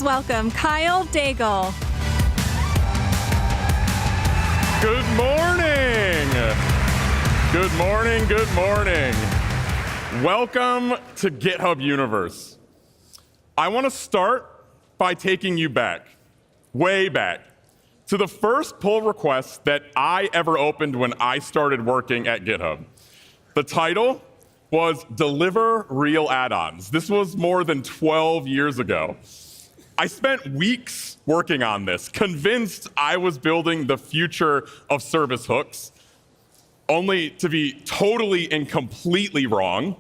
Please welcome Kyle Daigle. Good morning. Good morning, good morning. Welcome to GitHub Universe. I want to start by taking you back, way back, to the first pull request that I ever opened when I started working at GitHub. The title was Deliver Real Add-ons. This was more than 12 years ago. I spent weeks working on this, convinced I was building the future of service hooks, only to be totally and completely wrong.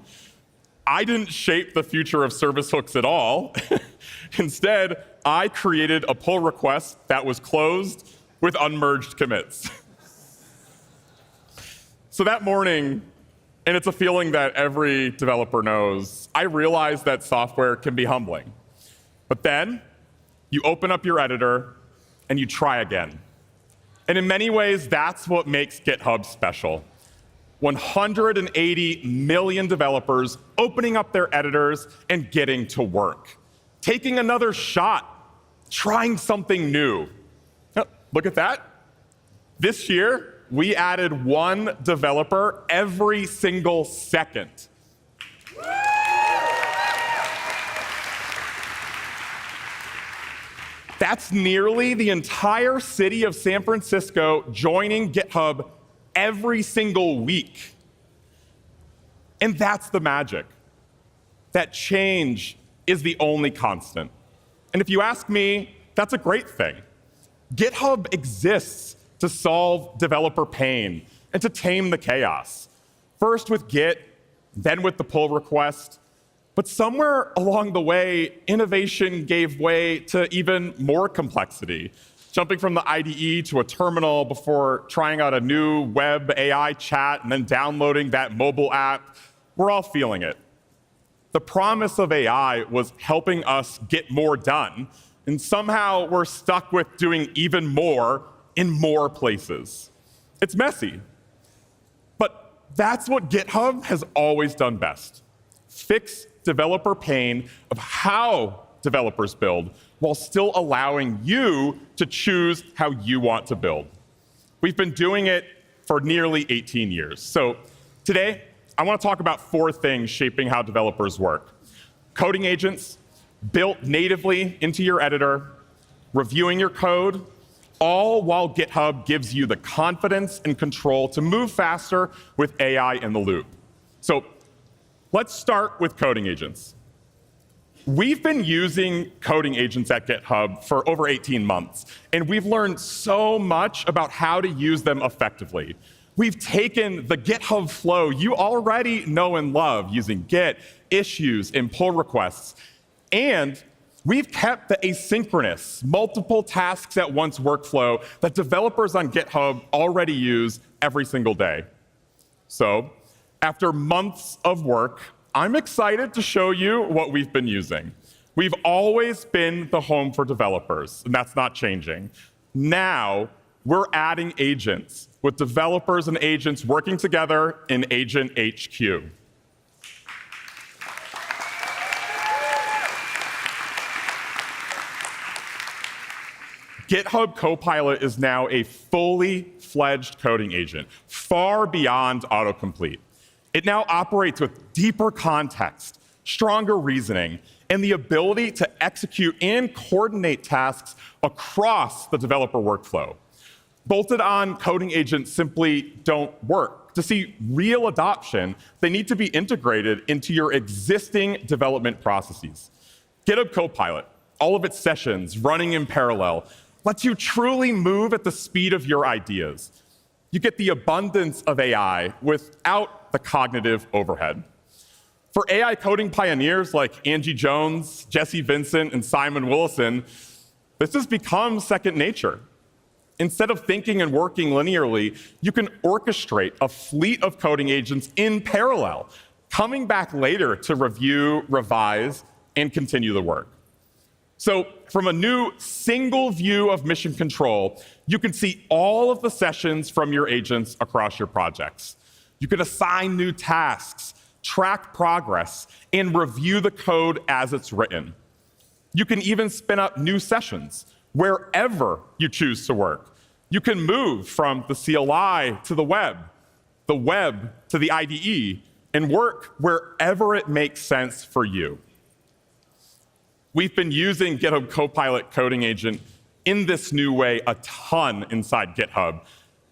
I didn't shape the future of service hooks at all. Instead, I created a pull request that was closed with unmerged commits. So that morning, and it's a feeling that every developer knows, I realized that software can be humbling. But then, you open up your editor, and you try again. And in many ways, that's what makes GitHub special. 180 million developers opening up their editors and getting to work. Taking another shot, trying something new. Oh, look at that. This year, we added one developer every single second. That's nearly the entire city of San Francisco joining GitHub every single week. And that's the magic. That change is the only constant. And if you ask me, that's a great thing. GitHub exists to solve developer pain and to tame the chaos. First with Git, then with the pull request. But somewhere along the way, innovation gave way to even more complexity, jumping from the IDE to a terminal before trying out a new web AI chat and then downloading that mobile app. We're all feeling it. The promise of AI was helping us get more done, and somehow we're stuck with doing even more in more places. It's messy. But that's what GitHub has always done best. Fix developer pain of how developers build while still allowing you to choose how you want to build. We've been doing it for nearly 18 years. So today, I want to talk about 4 things shaping how developers work. Coding agents, built natively into your editor, reviewing your code, all while GitHub gives you the confidence and control to move faster with AI in the loop. So let's start with coding agents. We've been using coding agents at GitHub for over 18 months, and we've learned so much about how to use them effectively. We've taken the GitHub flow you already know and love using Git, issues, and pull requests, and we've kept the asynchronous, multiple tasks at once workflow that developers on GitHub already use every single day. So, after months of work, I'm excited to show you what we've been using. We've always been the home for developers, and that's not changing. Now, we're adding agents, with developers and agents working together in Agent HQ. GitHub Copilot is now a fully fledged coding agent, far beyond autocomplete. It now operates with deeper context, stronger reasoning, and the ability to execute and coordinate tasks across the developer workflow. Bolted-on coding agents simply don't work. To see real adoption, they need to be integrated into your existing development processes. GitHub Copilot, all of its sessions running in parallel, lets you truly move at the speed of your ideas. You get the abundance of AI without the cognitive overhead. For AI coding pioneers like Angie Jones, Jesse Vincent, and Simon Willison, this has become second nature. Instead of thinking and working linearly, you can orchestrate a fleet of coding agents in parallel, coming back later to review, revise, and continue the work. So from a new single view of mission control, you can see all of the sessions from your agents across your projects. You can assign new tasks, track progress, and review the code as it's written. You can even spin up new sessions wherever you choose to work. You can move from the CLI to the web to the IDE, and work wherever it makes sense for you. We've been using GitHub Copilot Coding Agent in this new way a ton inside GitHub.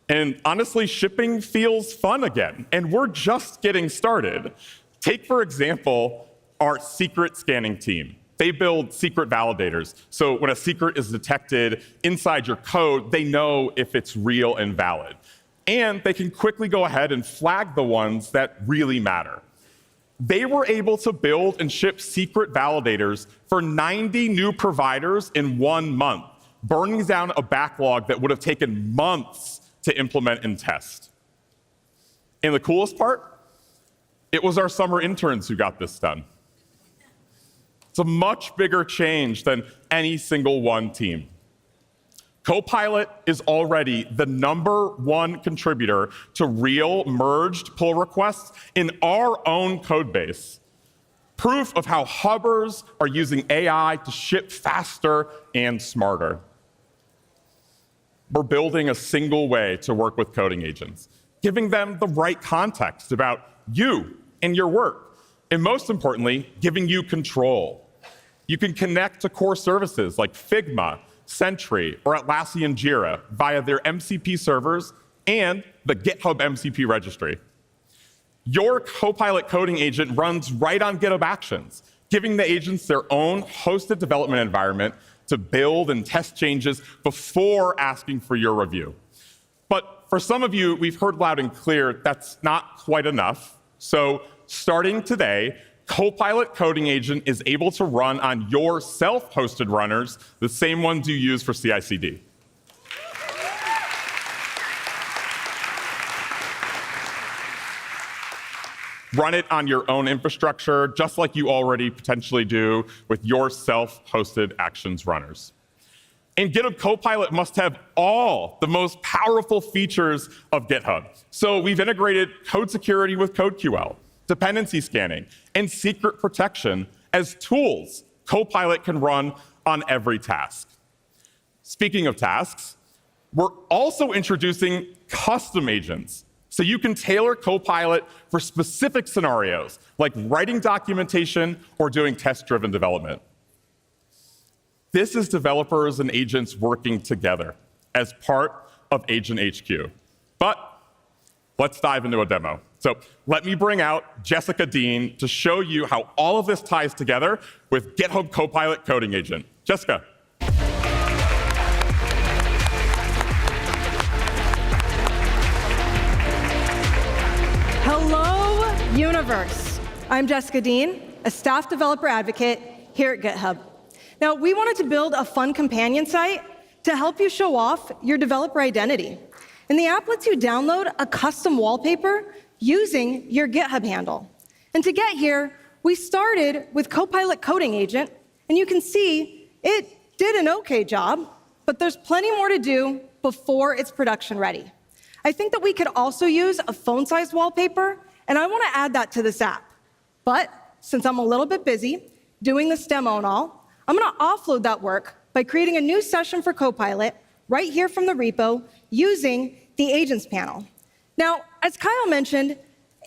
And honestly, shipping feels fun again, and we're just getting started. Take, for example, our secret scanning team. They build secret validators. So when a secret is detected inside your code, they know if it's real and valid. And they can quickly go ahead and flag the ones that really matter. They were able to build and ship secret validators for 90 new providers in 1 month, burning down a backlog that would have taken months to implement and test. And the coolest part? It was our summer interns who got this done. It's a much bigger change than any single one team. Copilot is already the #1 contributor to real merged pull requests in our own code base. Proof of how hubbers are using AI to ship faster and smarter. We're building a single way to work with coding agents, giving them the right context about you and your work, and most importantly, giving you control. You can connect to core services like Figma, Sentry, or Atlassian Jira via their MCP servers and the GitHub MCP registry. Your Copilot coding agent runs right on GitHub Actions, giving the agents their own hosted development environment to build and test changes before asking for your review. But for some of you, we've heard loud and clear that's not quite enough. So starting today, Copilot Coding Agent is able to run on your self-hosted runners, the same ones you use for CI/CD. Run it on your own infrastructure, just like you already potentially do with your self-hosted Actions runners. And GitHub Copilot must have all the most powerful features of GitHub. So we've integrated code security with CodeQL, dependency scanning, and secret protection as tools Copilot can run on every task. Speaking of tasks, we're also introducing custom agents, so you can tailor Copilot for specific scenarios, like writing documentation or doing test-driven development. This is developers and agents working together as part of Agent HQ. But let's dive into a demo. So let me bring out Jessica Dean to show you how all of this ties together with GitHub Copilot Coding Agent. Jessica. Hello, Universe. I'm Jessica Dean, a staff developer advocate here at GitHub. Now, we wanted to build a fun companion site to help you show off your developer identity. And the app lets you download a custom wallpaper using your GitHub handle. And to get here, we started with Copilot Coding Agent, and you can see it did an okay job, but there's plenty more to do before it's production ready. I think that we could also use a phone-sized wallpaper, and I want to add that to this app. But since I'm a little bit busy doing this demo and all, I'm going to offload that work by creating a new session for Copilot right here from the repo using the Agents panel. Now, as Kyle mentioned,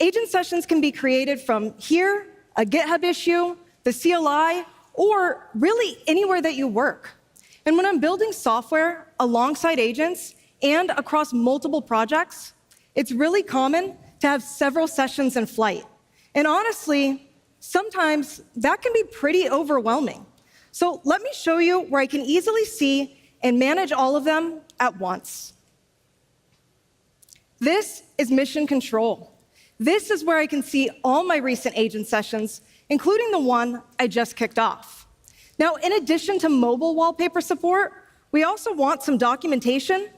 agent sessions can be created from here, a GitHub issue, the CLI, or really anywhere that you work. And when I'm building software alongside agents and across multiple projects, it's really common to have several sessions in flight. And honestly, sometimes that can be pretty overwhelming. So let me show you where I can easily see and manage all of them at once. This is Mission Control. This is where I can see all my recent agent sessions, including the one I just kicked off. Now, in addition to mobile wallpaper support, we also want some documentation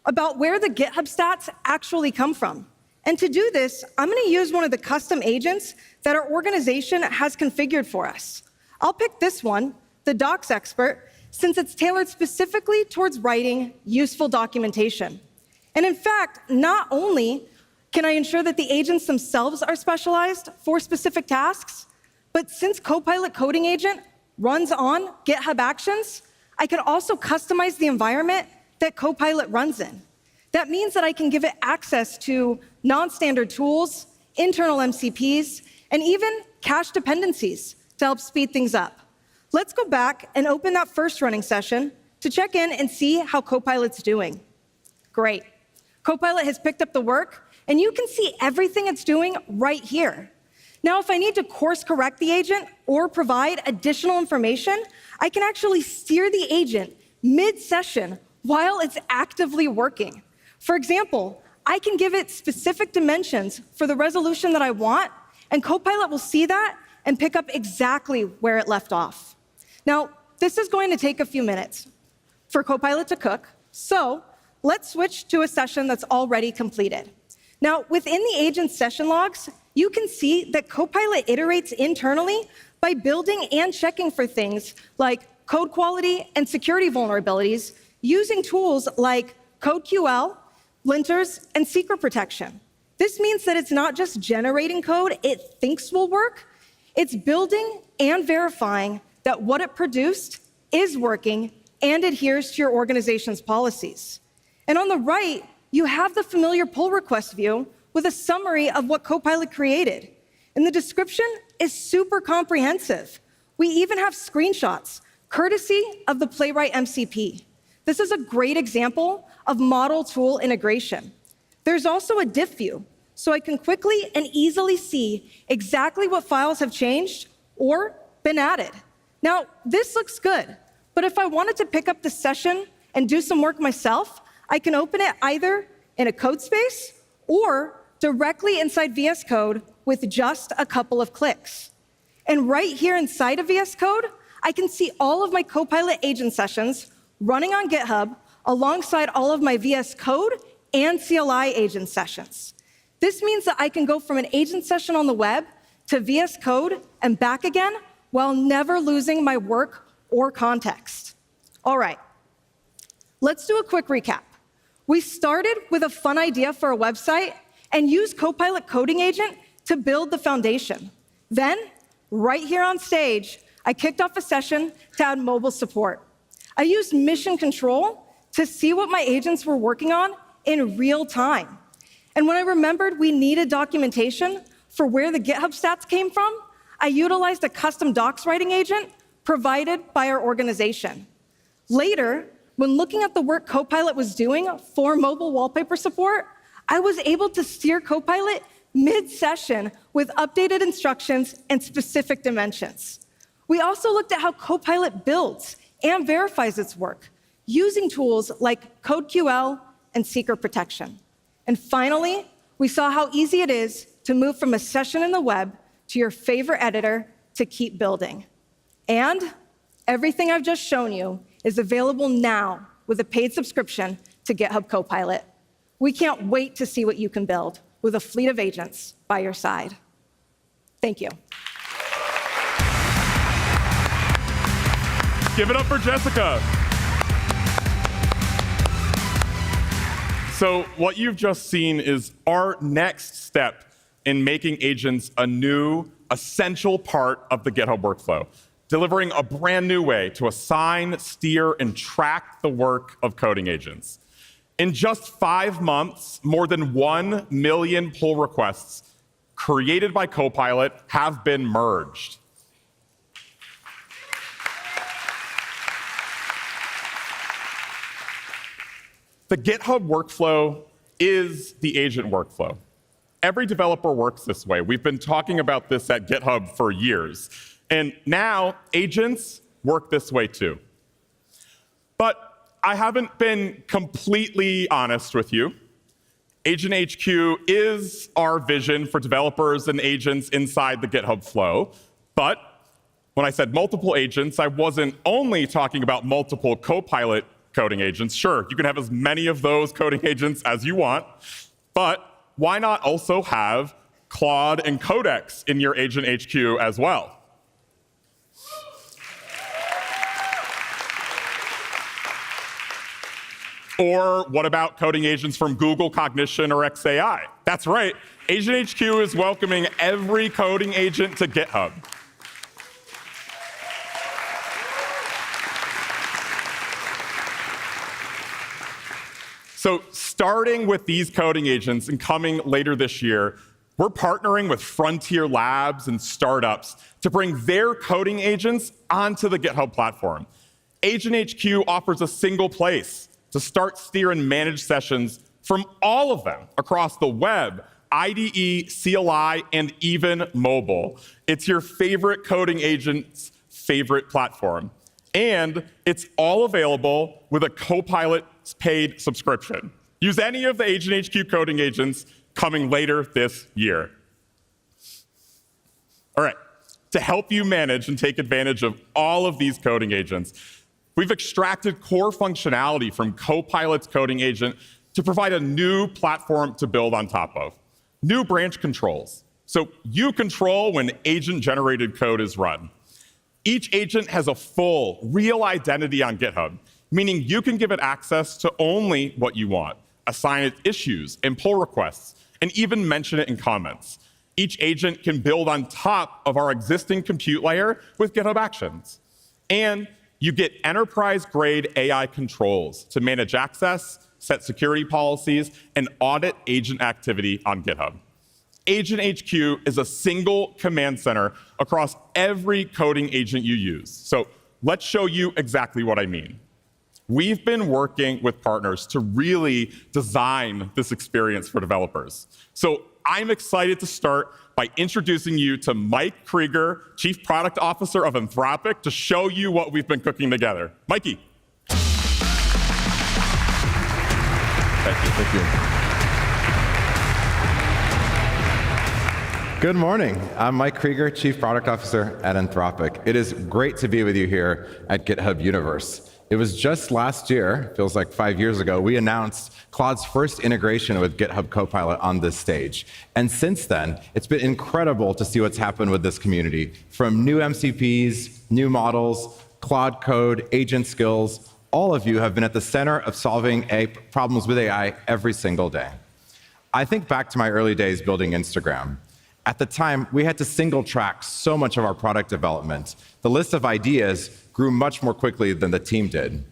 about where the GitHub stats actually come from. And to do this, I'm going to use one of the custom agents that our organization has configured for us. I'll pick this one, the Docs Expert, since it's tailored specifically towards writing useful documentation. And in fact, not only can I ensure that the agents themselves are specialized for specific tasks, but since Copilot Coding Agent runs on GitHub Actions, I can also customize the environment that Copilot runs in. That means that I can give it access to non-standard tools, internal MCPs, and even cache dependencies to help speed things up. Let's go back and open that first running session to check in and see how Copilot's doing. Great. Copilot has picked up the work, and you can see everything it's doing right here. Now, if I need to course correct the agent or provide additional information, I can actually steer the agent mid-session while it's actively working. For example, I can give it specific dimensions for the resolution that I want, and Copilot will see that and pick up exactly where it left off. Now, this is going to take a few minutes for Copilot to cook, so let's switch to a session that's already completed. Now, within the agent session logs, you can see that Copilot iterates internally by building and checking for things like code quality and security vulnerabilities using tools like CodeQL, linters, and secret protection. This means that it's not just generating code it thinks will work, it's building and verifying that what it produced is working and adheres to your organization's policies. And on the right, you have the familiar pull request view with a summary of what Copilot created. And the description is super comprehensive. We even have screenshots, courtesy of the Playwright MCP. This is a great example of model tool integration. There's also a diff view, so I can quickly and easily see exactly what files have changed or been added. Now, this looks good, but if I wanted to pick up the session and do some work myself, I can open it either in a code space or directly inside VS Code with just a couple of clicks. And right here inside of VS Code, I can see all of my Copilot agent sessions running on GitHub alongside all of my VS Code and CLI agent sessions. This means that I can go from an agent session on the web to VS Code and back again while never losing my work or context. All right, let's do a quick recap. We started with a fun idea for a website and used Copilot Coding Agent to build the foundation. Then, right here on stage, I kicked off a session to add mobile support. I used Mission Control to see what my agents were working on in real time. And when I remembered we needed documentation for where the GitHub stats came from, I utilized a custom docs writing agent provided by our organization. Later, when looking at the work Copilot was doing for mobile wallpaper support, I was able to steer Copilot mid-session with updated instructions and specific dimensions. We also looked at how Copilot builds and verifies its work using tools like CodeQL and secret protection. And finally, we saw how easy it is to move from a session in the web to your favorite editor to keep building. And everything I've just shown you is available now with a paid subscription to GitHub Copilot. We can't wait to see what you can build with a fleet of agents by your side. Thank you. Give it up for Jessica. So what you've just seen is our next step in making agents a new, essential part of the GitHub workflow, delivering a brand new way to assign, steer, and track the work of coding agents. In just 5 months, more than 1 million pull requests created by Copilot have been merged. The GitHub workflow is the agent workflow. Every developer works this way. We've been talking about this at GitHub for years. And now agents work this way too. But I haven't been completely honest with you. Agent HQ is our vision for developers and agents inside the GitHub flow. But when I said multiple agents, I wasn't only talking about multiple Copilot coding agents. Sure, you can have as many of those coding agents as you want, but why not also have Claude and Codex in your Agent HQ as well? Or what about coding agents from Google Cognition or XAI? That's right, Agent HQ is welcoming every coding agent to GitHub. So starting with these coding agents and coming later this year, we're partnering with frontier labs and startups to bring their coding agents onto the GitHub platform. Agent HQ offers a single place to start, steer, and manage sessions from all of them across the web, IDE, CLI, and even mobile. It's your favorite coding agent's favorite platform. And it's all available with a Copilot paid subscription. Use any of the Agent HQ coding agents coming later this year. All right, to help you manage and take advantage of all of these coding agents, we've extracted core functionality from Copilot's coding agent to provide a new platform to build on top of. New branch controls, so you control when agent-generated code is run. Each agent has a full, real identity on GitHub, meaning you can give it access to only what you want, assign it issues and pull requests, and even mention it in comments. Each agent can build on top of our existing compute layer with GitHub Actions. And you get enterprise-grade AI controls to manage access, set security policies, and audit agent activity on GitHub. Agent HQ is a single command center across every coding agent you use. So let's show you exactly what I mean. We've been working with partners to really design this experience for developers. So I'm excited to start by introducing you to Mike Krieger, Chief Product Officer of Anthropic, to show you what we've been cooking together. Mikey. Thank you. Good morning. I'm Mike Krieger, Chief Product Officer at Anthropic. It is great to be with you here at GitHub Universe. It was just last year, feels like 5 years ago, we announced Claude's first integration with GitHub Copilot on this stage. And since then, it's been incredible to see what's happened with this community. From new MCPs, new models, Claude code, agent skills, all of you have been at the center of solving problems with AI every single day. I think back to my early days building Instagram. At the time, we had to single track so much of our product development. The list of ideas grew much more quickly than the team did.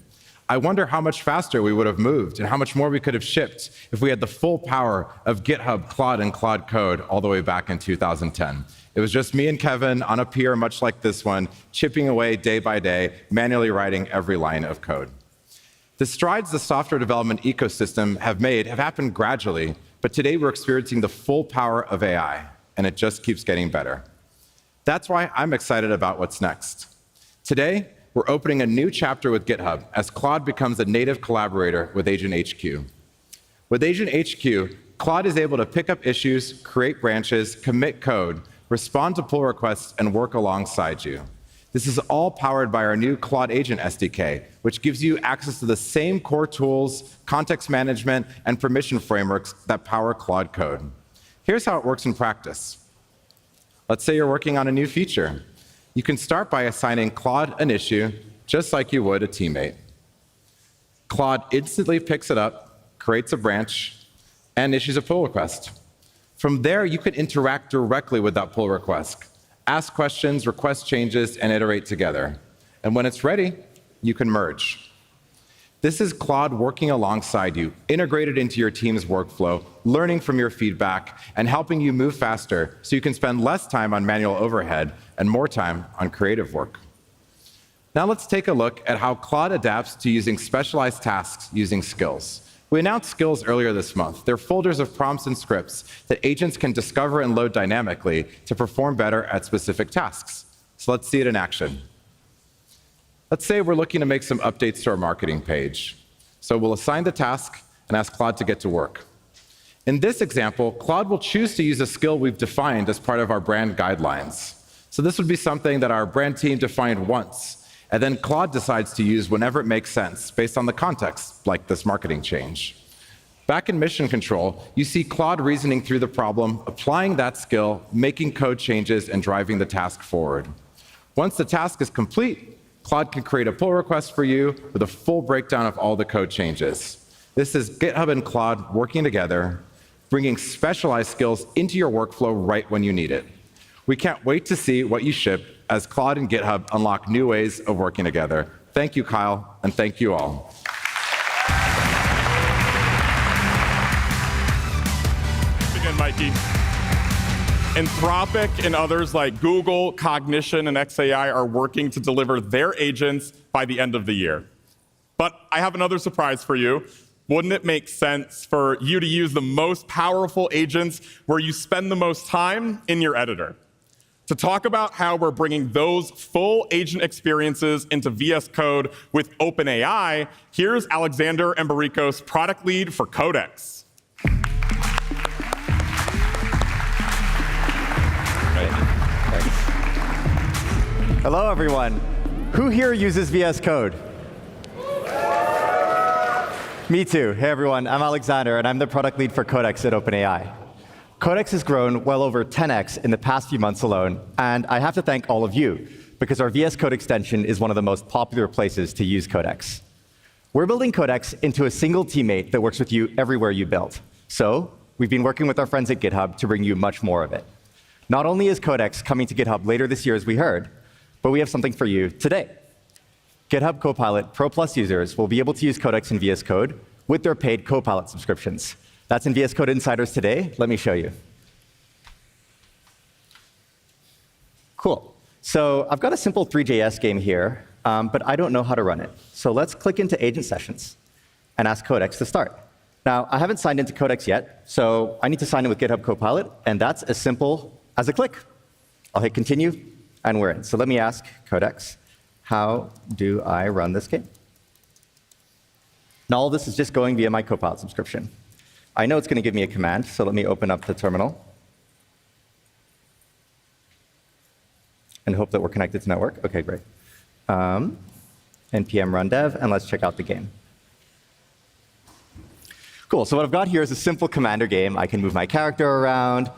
I wonder how much faster we would have moved and how much more we could have shipped if we had the full power of GitHub, Claude, and Claude Code all the way back in 2010. It was just me and Kevin on a pier much like this one, chipping away day by day, manually writing every line of code. The strides the software development ecosystem have made have happened gradually, but today we're experiencing the full power of AI, and it just keeps getting better. That's why I'm excited about what's next. Today, we're opening a new chapter with GitHub as Claude becomes a native collaborator with Agent HQ. With Agent HQ, Claude is able to pick up issues, create branches, commit code, respond to pull requests, and work alongside you. This is all powered by our new Claude Agent SDK, which gives you access to the same core tools, context management, and permission frameworks that power Claude Code. Here's how it works in practice. Let's say you're working on a new feature. You can start by assigning Claude an issue, just like you would a teammate. Claude instantly picks it up, creates a branch, and issues a pull request. From there, you can interact directly with that pull request, ask questions, request changes, and iterate together. And when it's ready, you can merge. This is Claude working alongside you, integrated into your team's workflow, learning from your feedback, and helping you move faster so you can spend less time on manual overhead and more time on creative work. Now let's take a look at how Claude adapts to using specialized tasks using skills. We announced skills earlier this month. They're folders of prompts and scripts that agents can discover and load dynamically to perform better at specific tasks. So let's see it in action. Let's say we're looking to make some updates to our marketing page. So we'll assign the task and ask Claude to get to work. In this example, Claude will choose to use a skill we've defined as part of our brand guidelines. So this would be something that our brand team defined once, and then Claude decides to use whenever it makes sense based on the context, like this marketing change. Back in Mission Control, you see Claude reasoning through the problem, applying that skill, making code changes, and driving the task forward. Once the task is complete, Claude can create a pull request for you with a full breakdown of all the code changes. This is GitHub and Claude working together, bringing specialized skills into your workflow right when you need it. We can't wait to see what you ship as Claude and GitHub unlock new ways of working together. Thank you, Kyle, and thank you all. Mickey. Anthropic and others like Google, Cognition, and xAI are working to deliver their agents by the end of the year. But I have another surprise for you. Wouldn't it make sense for you to use the most powerful agents where you spend the most time in your editor? To talk about how we're bringing those full agent experiences into VS Code with OpenAI, here's Alexander Embaricos, product lead for Codex. Hello, everyone. Who here uses VS Code? Me too. Hey, everyone. I'm Alexander, and I'm the product lead for Codex at OpenAI. Codex has grown well over 10x in the past few months alone, and I have to thank all of you, because our VS Code extension is one of the most popular places to use Codex. We're building Codex into a single teammate that works with you everywhere you build. So we've been working with our friends at GitHub to bring you much more of it. Not only is Codex coming to GitHub later this year, as we heard, but we have something for you today. GitHub Copilot Pro Plus users will be able to use Codex in VS Code with their paid Copilot subscriptions. That's in VS Code Insiders today. Let me show you. Cool. So I've got a simple 3JS game here, but I don't know how to run it. So let's click into Agent Sessions and ask Codex to start. Now, I haven't signed into Codex yet, so I need to sign in with GitHub Copilot, and that's as simple as a click. I'll hit Continue, and we're in. So let me ask Codex, how do I run this game? Now all this is just going via my Copilot subscription. I know it's going to give me a command, so let me open up the terminal and hope that we're connected to network. OK, great. npm run dev, and let's check out the game. Cool, so what I've got here is a simple commander game. I can move my character around.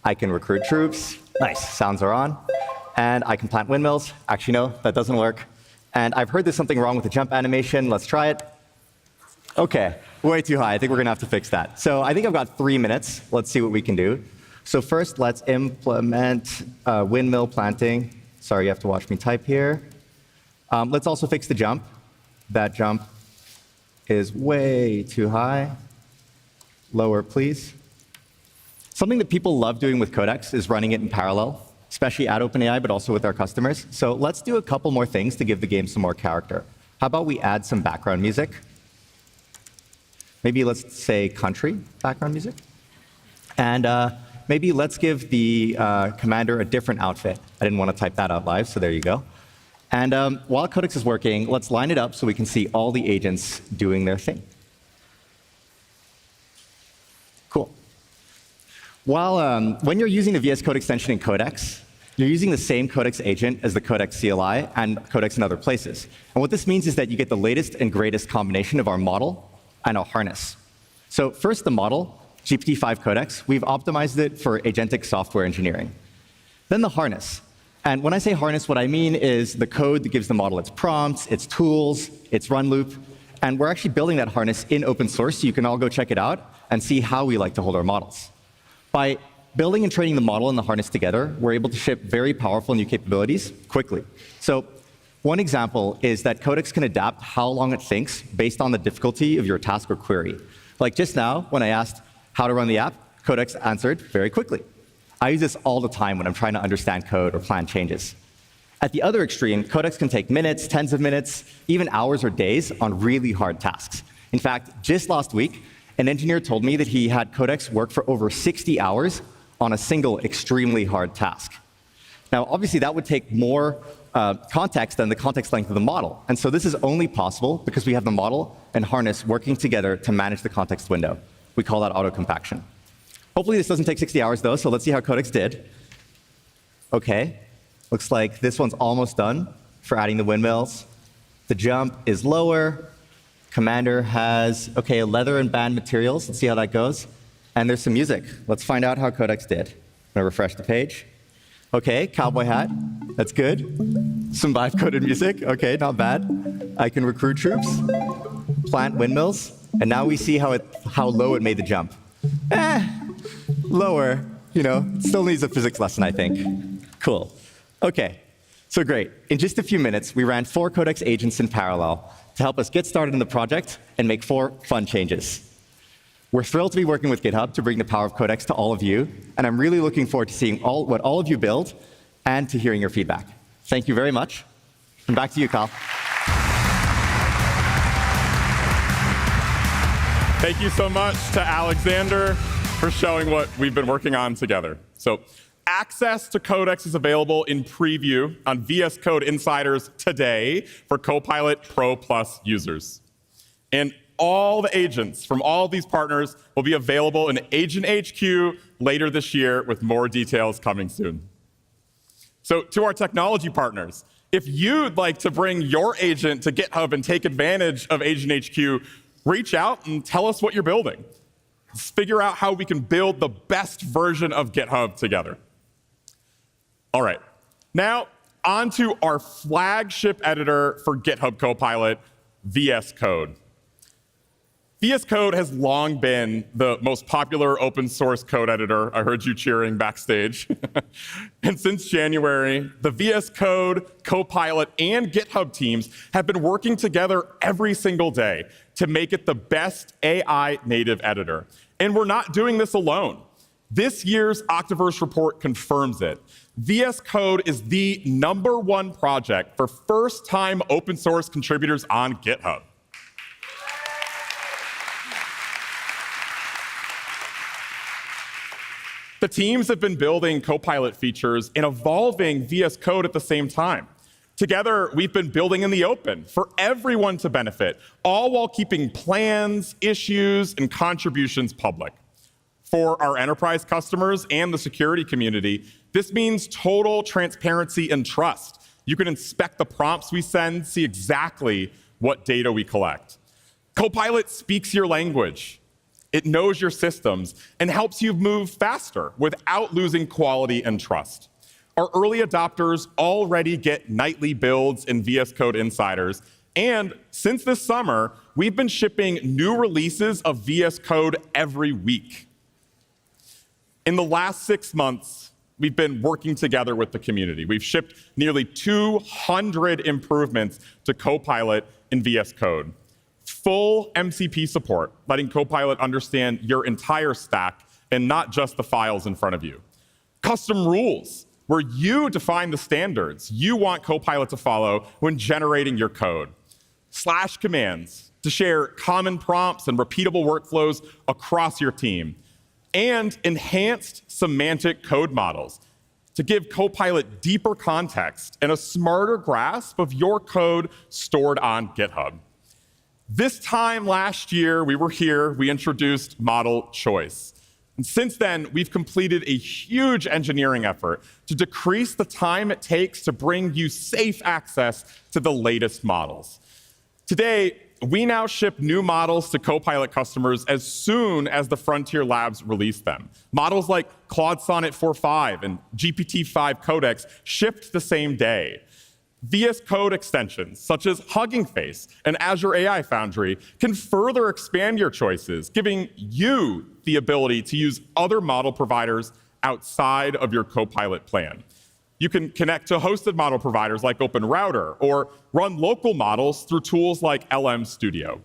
I can recruit troops. Nice, sounds are on. And I can plant windmills. Actually, no, that doesn't work. And I've heard there's something wrong with the jump animation. Let's try it. OK, way too high. I think we're going to have to fix that. So I think I've got 3 minutes. Let's see what we can do. So first, let's implement windmill planting. Sorry, you have to watch me type here. Let's also fix the jump. That jump is way too high. Lower, please. Something that people love doing with Codex is running it in parallel, especially at OpenAI, but also with our customers. So let's do a couple more things to give the game some more character. How about we add some background music? Maybe let's say country background music. And maybe let's give the commander a different outfit. I didn't want to type that out live, so there you go. And while Codex is working, let's line it up so we can see all the agents doing their thing. Cool. When you're using the VS Code extension in Codex, you're using the same Codex agent as the Codex CLI and Codex in other places. And what this means is that you get the latest and greatest combination of our model and our harness. So first, the model, GPT-5 Codex, we've optimized it for agentic software engineering. Then the harness. And when I say harness, what I mean is the code that gives the model its prompts, its tools, its run loop. And we're actually building that harness in open source, so you can all go check it out and see how we like to hold our models. By building and training the model and the harness together, we're able to ship very powerful new capabilities quickly. So one example is that Codex can adapt how long it thinks based on the difficulty of your task or query. Like just now, when I asked how to run the app, Codex answered very quickly. I use this all the time when I'm trying to understand code or plan changes. At the other extreme, Codex can take minutes, tens of minutes, even hours or days on really hard tasks. In fact, just last week, an engineer told me that he had Codex work for over 60 hours on a single extremely hard task. Now, obviously, that would take more context than the context length of the model. And so this is only possible because we have the model and harness working together to manage the context window. We call that auto-compaction. Hopefully, this doesn't take 60 hours, though, so let's see how Codex did. OK, looks like this one's almost done for adding the windmills. The jump is lower. Commander has, OK, leather and band materials. Let's see how that goes. And there's some music. Let's find out how Codex did. I'm going to refresh the page. OK, cowboy hat. That's good. Some vibe-coded music. OK, not bad. I can recruit troops, plant windmills. And now we see how low it made the jump. Lower. You know, still needs a physics lesson, I think. Cool. OK, so great. In just a few minutes, we ran 4 Codex agents in parallel to help us get started in the project and make 4 fun changes. We're thrilled to be working with GitHub to bring the power of Codex to all of you, and I'm really looking forward to seeing what all of you build and to hearing your feedback. Thank you very much. And back to you, Kyle. Thank you so much to Alexander for showing what we've been working on together. So, access to Codex is available in preview on VS Code Insiders today for Copilot Pro Plus users. And all the agents from all of these partners will be available in Agent HQ later this year with more details coming soon. So to our technology partners, if you'd like to bring your agent to GitHub and take advantage of Agent HQ, reach out and tell us what you're building. Let's figure out how we can build the best version of GitHub together. All right, now on to our flagship editor for GitHub Copilot, VS Code. VS Code has long been the most popular open source code editor. I heard you cheering backstage. And since January, the VS Code, Copilot, and GitHub teams have been working together every single day to make it the best AI native editor. And we're not doing this alone. This year's Octoverse report confirms it. VS Code is the #1 project for first-time open source contributors on GitHub. The teams have been building Copilot features and evolving VS Code at the same time. Together, we've been building in the open for everyone to benefit, all while keeping plans, issues, and contributions public. For our enterprise customers and the security community, this means total transparency and trust. You can inspect the prompts we send, see exactly what data we collect. Copilot speaks your language. It knows your systems and helps you move faster without losing quality and trust. Our early adopters already get nightly builds in VS Code Insiders, and since this summer, we've been shipping new releases of VS Code every week. In the last 6 months, we've been working together with the community. We've shipped nearly 200 improvements to Copilot in VS Code. Full MCP support, letting Copilot understand your entire stack and not just the files in front of you. Custom rules, where you define the standards you want Copilot to follow when generating your code. Slash commands to share common prompts and repeatable workflows across your team. And enhanced semantic code models to give Copilot deeper context and a smarter grasp of your code stored on GitHub. This time last year, we introduced model choice. And since then, we've completed a huge engineering effort to decrease the time it takes to bring you safe access to the latest models. Today, we now ship new models to Copilot customers as soon as the Frontier Labs release them. Models like Claude Sonnet 4.5 and GPT-5 Codex shipped the same day. VS Code extensions, such as Hugging Face and Azure AI Foundry, can further expand your choices, giving you the ability to use other model providers outside of your Copilot plan. You can connect to hosted model providers like OpenRouter or run local models through tools like LM Studio.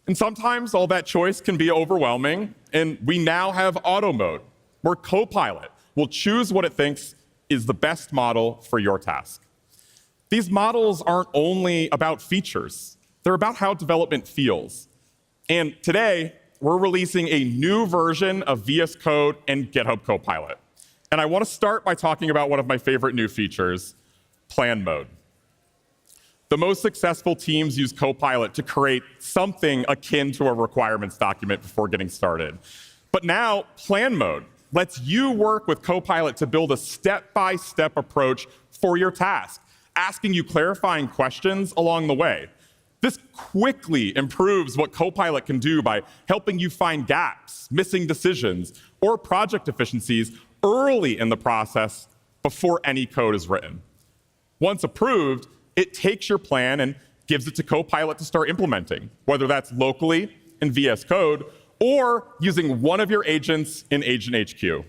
And sometimes all that choice can be overwhelming, and we now have auto mode, where Copilot will choose what it thinks is the best model for your task. These models aren't only about features, they're about how development feels. And today, we're releasing a new version of VS Code and GitHub Copilot. And I want to start by talking about one of my favorite new features, plan mode. The most successful teams use Copilot to create something akin to a requirements document before getting started. But now, plan mode lets you work with Copilot to build a step-by-step approach for your task, asking you clarifying questions along the way. This quickly improves what Copilot can do by helping you find gaps, missing decisions, or project efficiencies early in the process before any code is written. Once approved, it takes your plan and gives it to Copilot to start implementing, whether that's locally in VS Code or using one of your agents in Agent HQ.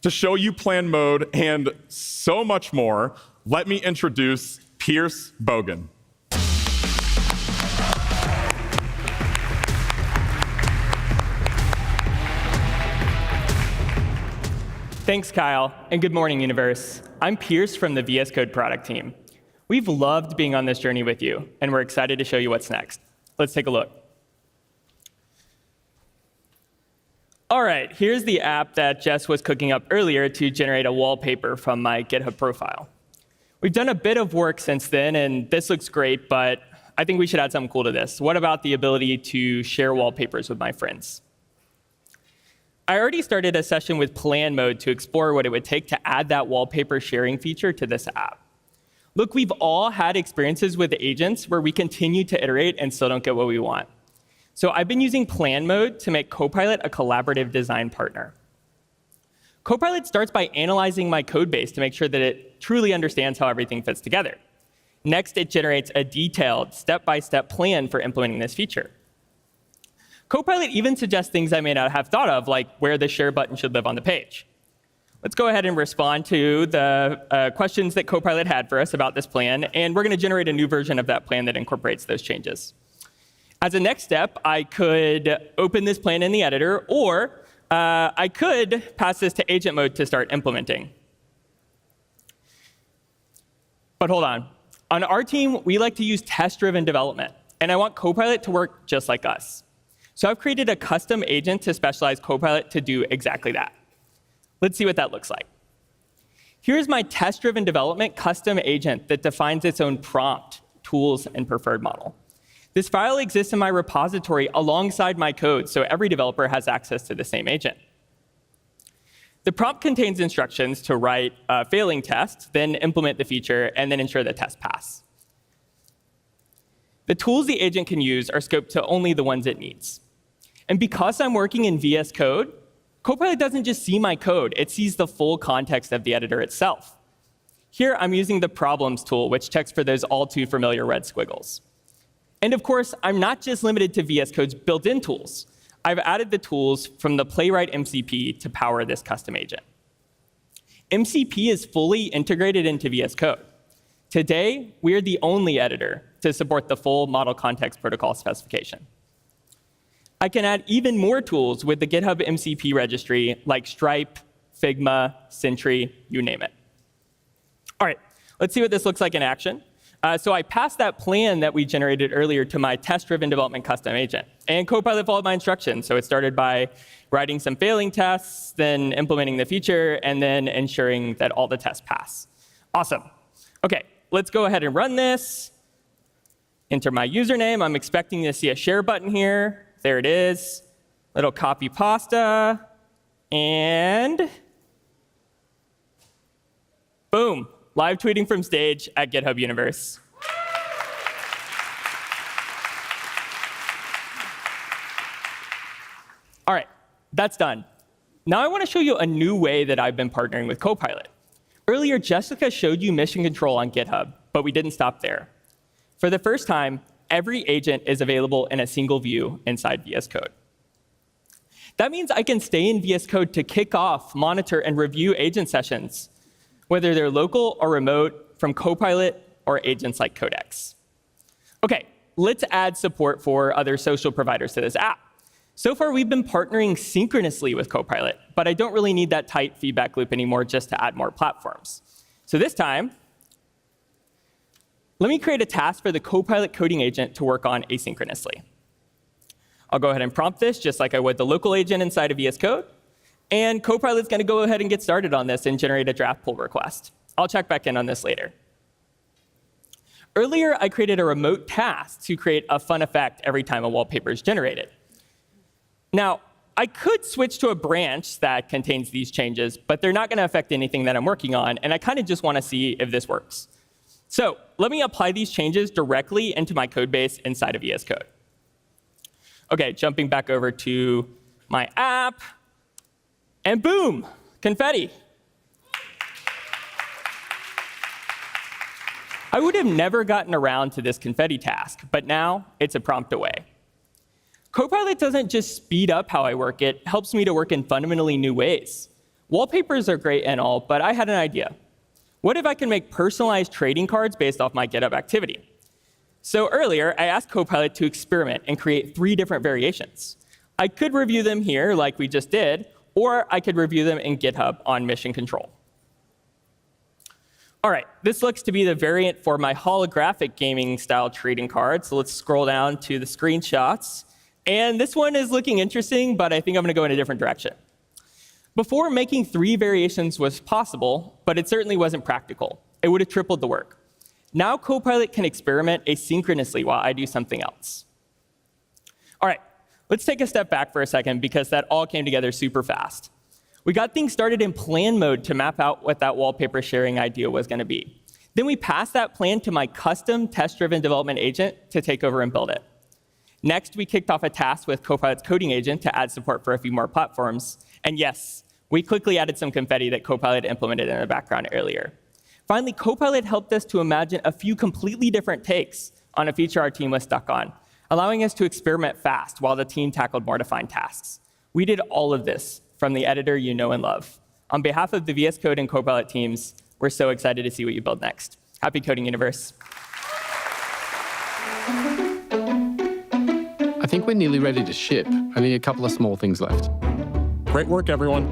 To show you plan mode and so much more, let me introduce Pierce Bogan. Thanks, Kyle, and good morning, Universe. I'm Pierce from the VS Code product team. We've loved being on this journey with you, and we're excited to show you what's next. Let's take a look. All right, here's the app that Jess was cooking up earlier to generate a wallpaper from my GitHub profile. We've done a bit of work since then, and this looks great, but I think we should add something cool to this. What about the ability to share wallpapers with my friends? I already started a session with plan mode to explore what it would take to add that wallpaper sharing feature to this app. Look, we've all had experiences with agents where we continue to iterate and still don't get what we want. So I've been using plan mode to make Copilot a collaborative design partner. Copilot starts by analyzing my code base to make sure that it truly understands how everything fits together. Next, it generates a detailed, step-by-step plan for implementing this feature. Copilot even suggests things I may not have thought of, like where the share button should live on the page. Let's go ahead and respond to the questions that Copilot had for us about this plan, and we're going to generate a new version of that plan that incorporates those changes. As a next step, I could open this plan in the editor, or I could pass this to agent mode to start implementing. But hold on. On our team, we like to use test-driven development, and I want Copilot to work just like us. So I've created a custom agent to specialize Copilot to do exactly that. Let's see what that looks like. Here's my test-driven development custom agent that defines its own prompt, tools, and preferred model. This file exists in my repository alongside my code, so every developer has access to the same agent. The prompt contains instructions to write a failing test, then implement the feature, and then ensure the test pass. The tools the agent can use are scoped to only the ones it needs. And because I'm working in VS Code, Copilot doesn't just see my code, it sees the full context of the editor itself. Here, I'm using the problems tool, which checks for those all too familiar red squiggles. And of course, I'm not just limited to VS Code's built-in tools. I've added the tools from the Playwright MCP to power this custom agent. MCP is fully integrated into VS Code. Today, we're the only editor to support the full Model Context Protocol specification. I can add even more tools with the GitHub MCP registry, like Stripe, Figma, Sentry, you name it. All right, let's see what this looks like in action. So I passed that plan that we generated earlier to my test-driven development custom agent. And Copilot followed my instructions. So it started by writing some failing tests, then implementing the feature, and then ensuring that all the tests pass. Awesome. OK, let's go ahead and run this. Enter my username. I'm expecting to see a share button here. There it is. Little copy pasta. And boom. Live tweeting from stage at GitHub Universe. All right, that's done. Now I want to show you a new way that I've been partnering with Copilot. Earlier, Jessica showed you mission control on GitHub, but we didn't stop there. For the first time, every agent is available in a single view inside VS Code. That means I can stay in VS Code to kick off, monitor, and review agent sessions, whether they're local or remote, from Copilot or agents like Codex. OK, let's add support for other social providers to this app. So far, we've been partnering synchronously with Copilot, but I don't really need that tight feedback loop anymore just to add more platforms. So this time, let me create a task for the Copilot coding agent to work on asynchronously. I'll go ahead and prompt this just like I would the local agent inside of VS Code. And Copilot's going to go ahead and get started on this and generate a draft pull request. I'll check back in on this later. Earlier, I created a remote task to create a fun effect every time a wallpaper is generated. Now, I could switch to a branch that contains these changes, but they're not going to affect anything that I'm working on, and I kind of just want to see if this works. So let me apply these changes directly into my code base inside of VS Code. OK, jumping back over to my app. And boom, confetti. I would have never gotten around to this confetti task, but now it's a prompt away. Copilot doesn't just speed up how I work, it helps me to work in fundamentally new ways. Wallpapers are great and all, but I had an idea. What if I can make personalized trading cards based off my GitHub activity? So earlier, I asked Copilot to experiment and create 3 different variations. I could review them here like we just did, or I could review them in GitHub on mission control. All right, this looks to be the variant for my holographic gaming style trading card. So let's scroll down to the screenshots. And this one is looking interesting, but I think I'm going to go in a different direction. Before, making 3 variations was possible, but it certainly wasn't practical. It would have tripled the work. Now Copilot can experiment asynchronously while I do something else. All right, let's take a step back for a second because that all came together super fast. We got things started in plan mode to map out what that wallpaper sharing idea was going to be. Then we passed that plan to my custom test-driven development agent to take over and build it. Next, we kicked off a task with Copilot's coding agent to add support for a few more platforms. And yes, we quickly added some confetti that Copilot implemented in the background earlier. Finally, Copilot helped us to imagine a few completely different takes on a feature our team was stuck on, allowing us to experiment fast while the team tackled more defined tasks. We did all of this from the editor you know and love. On behalf of the VS Code and Copilot teams, we're so excited to see what you build next. Happy coding, Universe. I think we're nearly ready to ship. Only a couple of small things left. Great work, everyone.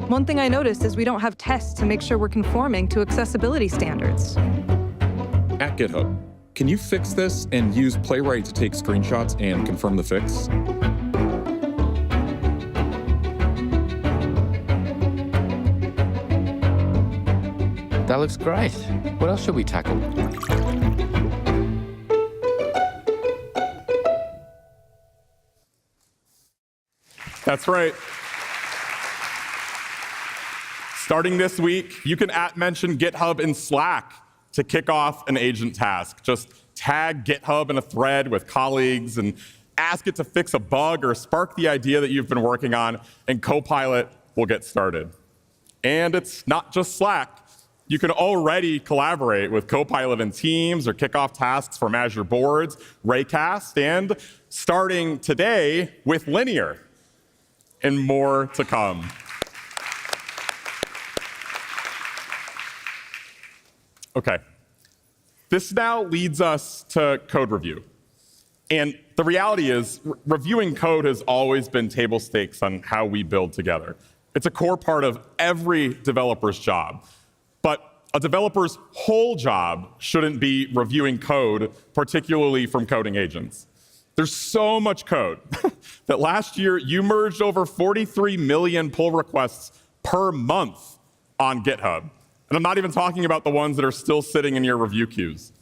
One thing I noticed is we don't have tests to make sure we're conforming to accessibility standards. At GitHub, can you fix this and use Playwright to take screenshots and confirm the fix? That looks great. What else should we tackle? That's right. Starting this week, you can @mention GitHub in Slack to kick off an agent task. Just tag GitHub in a thread with colleagues and ask it to fix a bug or spark the idea that you've been working on, and Copilot will get started. And it's not just Slack. You can already collaborate with Copilot in Teams or kick off tasks from Azure Boards, Raycast, and starting today with Linear, and more to come. Okay, this now leads us to code review. And the reality is, reviewing code has always been table stakes on how we build together. It's a core part of every developer's job. But a developer's whole job shouldn't be reviewing code, particularly from coding agents. There's so much code that last year you merged over 43 million pull requests per month on GitHub. And I'm not even talking about the ones that are still sitting in your review queues.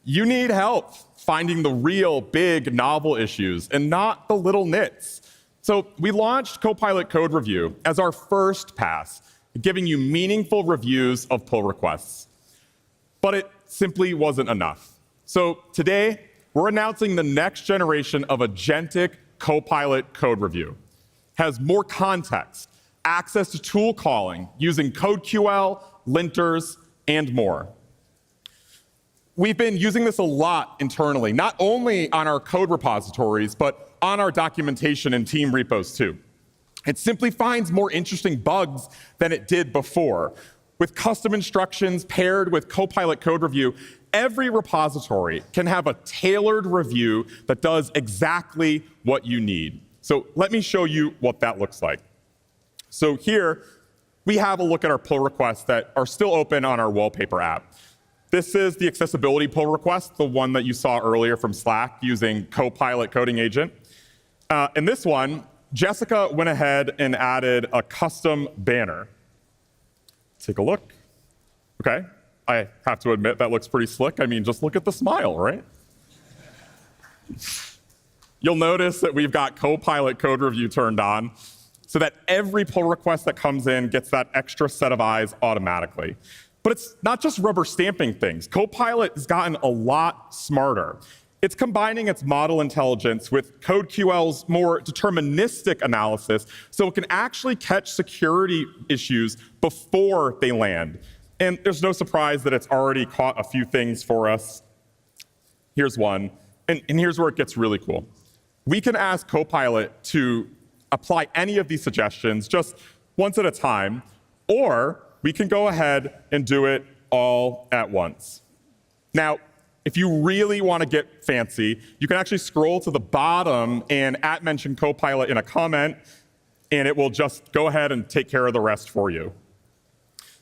You need help finding the real big novel issues and not the little nits. So we launched Copilot Code Review as our first pass, giving you meaningful reviews of pull requests. But it simply wasn't enough. So today, we're announcing the next generation of agentic Copilot Code Review. Has more context, access to tool calling using CodeQL, linters, and more. We've been using this a lot internally, not only on our code repositories, but on our documentation and team repos too. It simply finds more interesting bugs than it did before. With custom instructions paired with Copilot Code Review, every repository can have a tailored review that does exactly what you need. So let me show you what that looks like. So here, we have a look at our pull requests that are still open on our wallpaper app. This is the accessibility pull request, the one that you saw earlier from Slack using Copilot Coding Agent. In this one, Jessica went ahead and added a custom banner. Take a look. Okay, I have to admit that looks pretty slick. I mean, just look at the smile, right? You'll notice that we've got Copilot Code Review turned on so that every pull request that comes in gets that extra set of eyes automatically. But it's not just rubber stamping things. Copilot has gotten a lot smarter. It's combining its model intelligence with CodeQL's more deterministic analysis so it can actually catch security issues before they land. And there's no surprise that it's already caught a few things for us. Here's one, and here's where it gets really cool. We can ask Copilot to apply any of these suggestions just once at a time, or we can go ahead and do it all at once. Now, If you really want to get fancy, you can actually scroll to the bottom and @mention Copilot in a comment, and it will just go ahead and take care of the rest for you.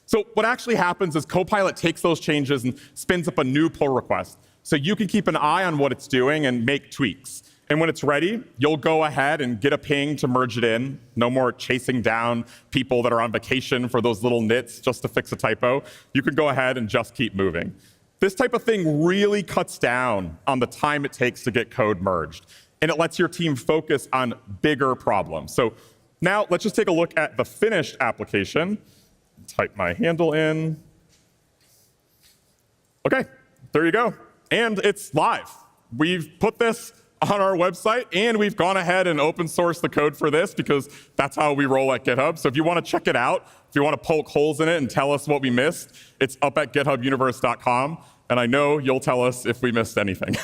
So what actually happens is Copilot takes those changes and spins up a new pull request, so you can keep an eye on what it's doing and make tweaks. And when it's ready, you'll go ahead and get a ping to merge it in. No more chasing down people that are on vacation for those little nits just to fix a typo. You can go ahead and just keep moving. This type of thing really cuts down on the time it takes to get code merged, and it lets your team focus on bigger problems. So now let's just take a look at the finished application. Type my handle in. Okay, there you go. And it's live. We've put this on our website, and we've gone ahead and open sourced the code for this because that's how we roll at GitHub. So if you want to check it out, if you want to poke holes in it and tell us what we missed, it's up at githubuniverse.com, and I know you'll tell us if we missed anything.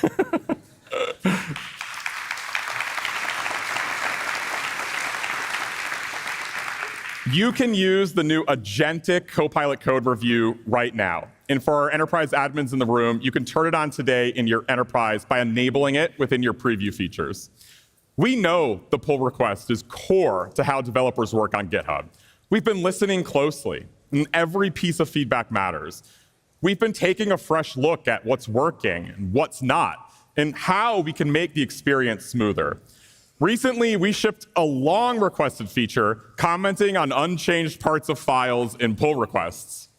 You can use the new agentic Copilot code review right now. And for our enterprise admins in the room, you can turn it on today in your enterprise by enabling it within your preview features. We know the pull request is core to how developers work on GitHub. We've been listening closely, and every piece of feedback matters. We've been taking a fresh look at what's working and what's not, and how we can make the experience smoother. Recently, we shipped a long requested feature commenting on unchanged parts of files in pull requests.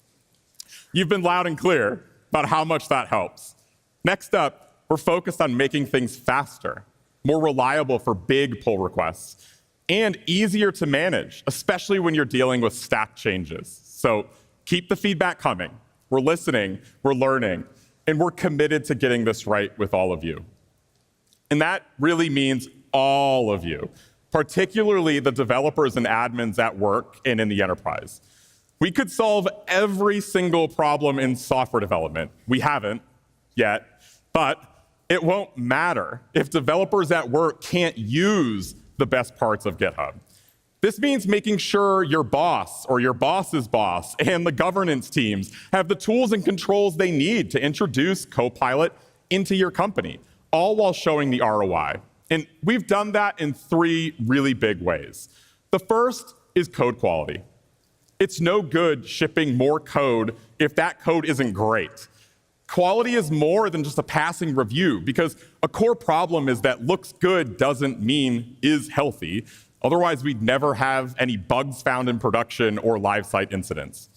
You've been loud and clear about how much that helps. Next up, we're focused on making things faster, more reliable for big pull requests, and easier to manage, especially when you're dealing with stack changes. So keep the feedback coming. We're listening, we're learning, and we're committed to getting this right with all of you. And that really means all of you, particularly the developers and admins at work and in the enterprise. We could solve every single problem in software development. We haven't yet, but it won't matter if developers at work can't use the best parts of GitHub. This means making sure your boss or your boss's boss and the governance teams have the tools and controls they need to introduce Copilot into your company, all while showing the ROI. And we've done that in 3 really big ways. The first is code quality. It's no good shipping more code if that code isn't great. Quality is more than just a passing review, because a core problem is that looks good doesn't mean is healthy. Otherwise, we'd never have any bugs found in production or live site incidents.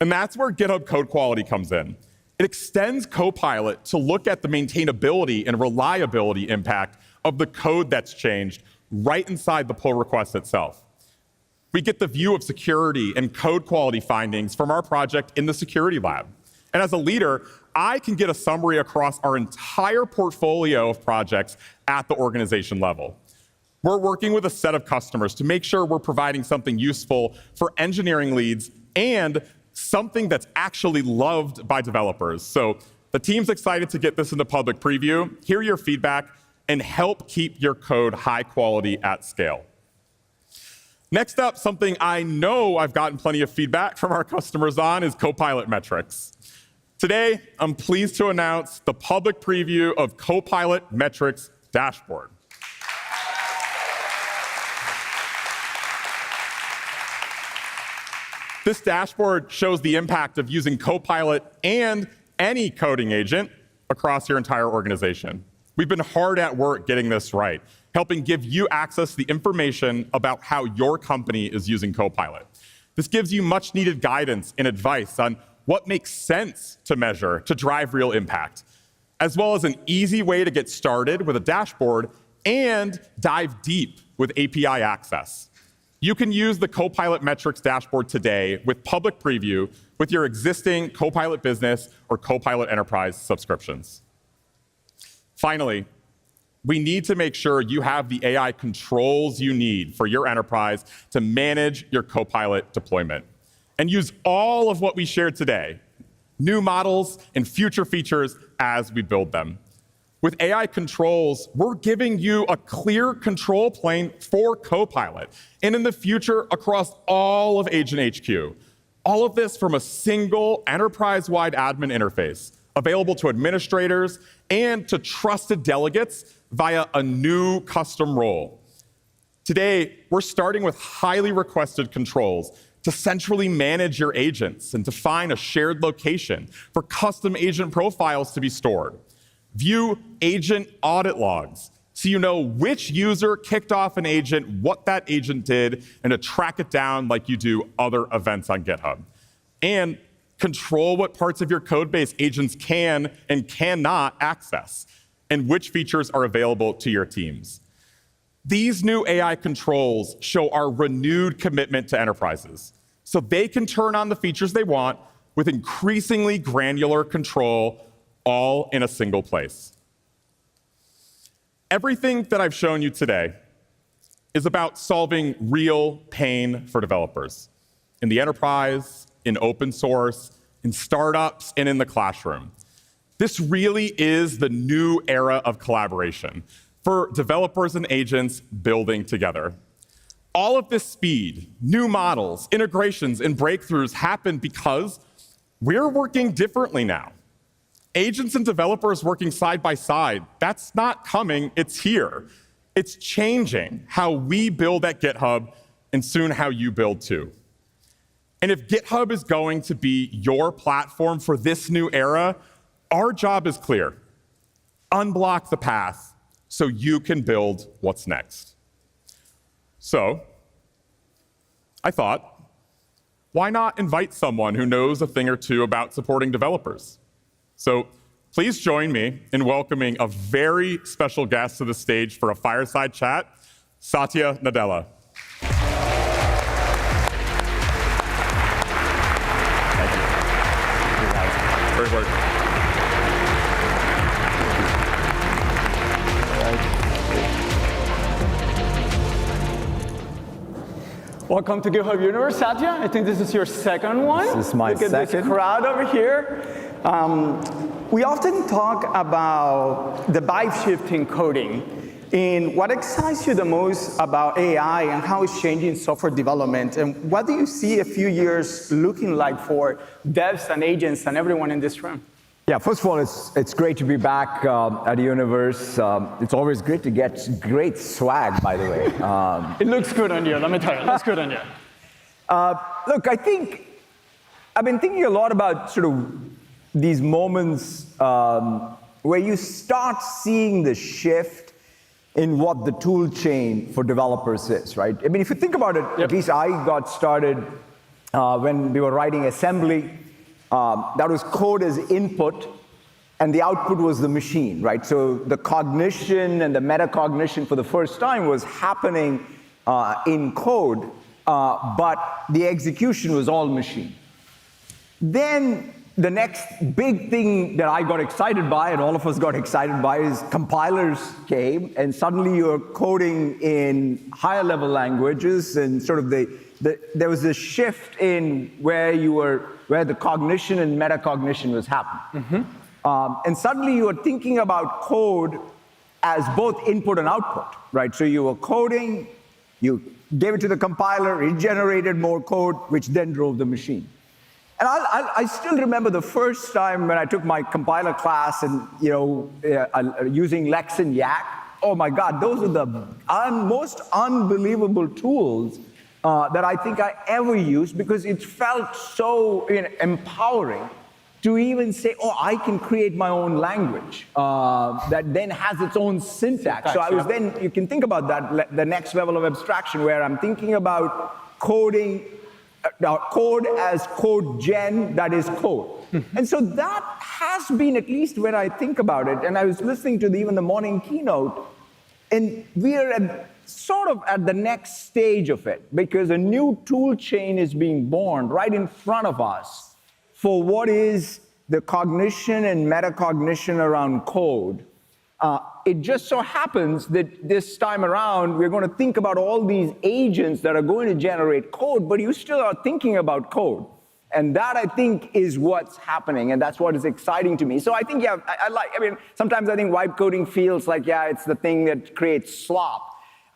And that's where GitHub code quality comes in. It extends Copilot to look at the maintainability and reliability impact of the code that's changed right inside the pull request itself. We get the view of security and code quality findings from our project in the security lab. And as a leader, I can get a summary across our entire portfolio of projects at the organization level. We're working with a set of customers to make sure we're providing something useful for engineering leads and something that's actually loved by developers. So the team's excited to get this into public preview, hear your feedback, and help keep your code high quality at scale. Next up, something I know I've gotten plenty of feedback from our customers on is Copilot metrics. Today, I'm pleased to announce the public preview of Copilot metrics dashboard. This dashboard shows the impact of using Copilot and any coding agent across your entire organization. We've been hard at work getting this right, helping give you access to the information about how your company is using Copilot. This gives you much needed guidance and advice on what makes sense to measure to drive real impact, as well as an easy way to get started with a dashboard and dive deep with API access. You can use the Copilot metrics dashboard today with public preview with your existing Copilot Business or Copilot Enterprise subscriptions. Finally, we need to make sure you have the AI controls you need for your enterprise to manage your Copilot deployment and use all of what we shared today, new models and future features as we build them. With AI controls, we're giving you a clear control plane for Copilot, and in the future, across all of Agent HQ. All of this from a single enterprise-wide admin interface, available to administrators and to trusted delegates via a new custom role. Today, we're starting with highly requested controls to centrally manage your agents and define a shared location for custom agent profiles to be stored. View agent audit logs so you know which user kicked off an agent, what that agent did, and to track it down like you do other events on GitHub. And control what parts of your code base agents can and cannot access, and which features are available to your teams. These new AI controls show our renewed commitment to enterprises, so they can turn on the features they want with increasingly granular control, all in a single place. Everything that I've shown you today is about solving real pain for developers in the enterprise, in open source, in startups, and in the classroom. This really is the new era of collaboration for developers and agents building together. All of this speed, new models, integrations, and breakthroughs happen because we're working differently now. Agents and developers working side by side, that's not coming, it's here. It's changing how we build at GitHub and soon how you build too. And if GitHub is going to be your platform for this new era, our job is clear. Unblock the path so you can build what's next. So, I thought, why not invite someone who knows a thing or two about supporting developers? So, please join me in welcoming a very special guest to the stage for a fireside chat, Satya Nadella. Great work. Welcome to GitHub Universe, Satya. I think this is your second one. This is my second. Look at this crowd over here. We often talk about the vibe shift in coding. And what excites you the most about AI and how it's changing software development? And what do you see a few years looking like for devs and agents and everyone in this room? Yeah, first of all, it's great to be back at Universe. It's always great to get great swag, by the way. It looks good on you, let me tell you. It looks good on you. Look, I think I've been thinking a lot about sort of these moments where you start seeing the shift in what the tool chain for developers is, right? I mean, if you think about it, at least I got started when we were writing assembly. That was code as input, and the output was the machine, right? So the cognition and the metacognition for the first time was happening in code, but the execution was all machine. Then the next big thing that I got excited by, and all of us got excited by, is compilers came, and suddenly you're coding in higher level languages, and sort of there was a shift in where the cognition and metacognition was happening. And suddenly you were thinking about code as both input and output, right? So you were coding, you gave it to the compiler, it generated more code, which then drove the machine. And I still remember the first time when I took my compiler class and, using Lex and Yak. Oh my God, those are the most unbelievable tools that I think I ever used, because it felt so empowering to even say, oh, I can create my own language that then has its own syntax. So I was then, you can think about that, the next level of abstraction, where I'm thinking about coding, code as code gen, that is code. And so that has been, at least when I think about it, and I was listening to even the morning keynote, and we are sort of at the next stage of it, because a new tool chain is being born right in front of us for what is the cognition and metacognition around code. It just so happens that this time around, we're going to think about all these agents that are going to generate code, but you still are thinking about code. And that, I think, is what's happening, and that's what is exciting to me. So I think, sometimes I think vibe coding feels like, it's the thing that creates slop.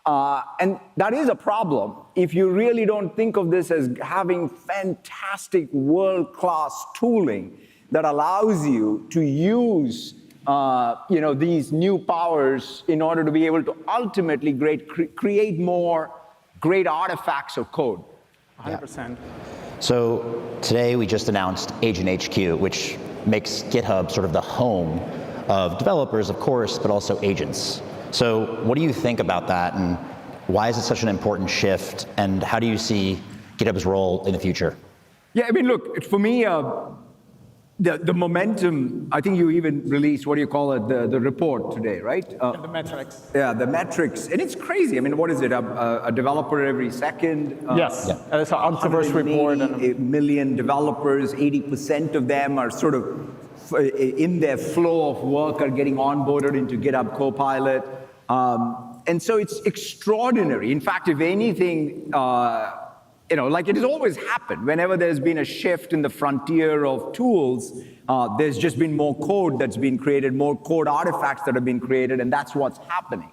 And that is a problem if you really don't think of this as having fantastic world-class tooling that allows you to use these new powers in order to be able to ultimately create more great artifacts of code. 100%. So today we just announced Agent HQ, which makes GitHub sort of the home of developers, of course, but also agents. So what do you think about that, and why is it such an important shift, and how do you see GitHub's role in the future? Yeah, I mean, look, for me, the momentum, I think you even released, what do you call it, the report today, right? The metrics. Yeah, the metrics. And it's crazy. I mean, what is it, a developer every second? Yes, it's an Octoverse report. 180 million developers, 80% of them are sort of in their flow of work are getting onboarded into GitHub Copilot. And so it's extraordinary. In fact, if anything, like it has always happened, whenever there's been a shift in the frontier of tools, there's just been more code that's been created, more code artifacts that have been created, and that's what's happening.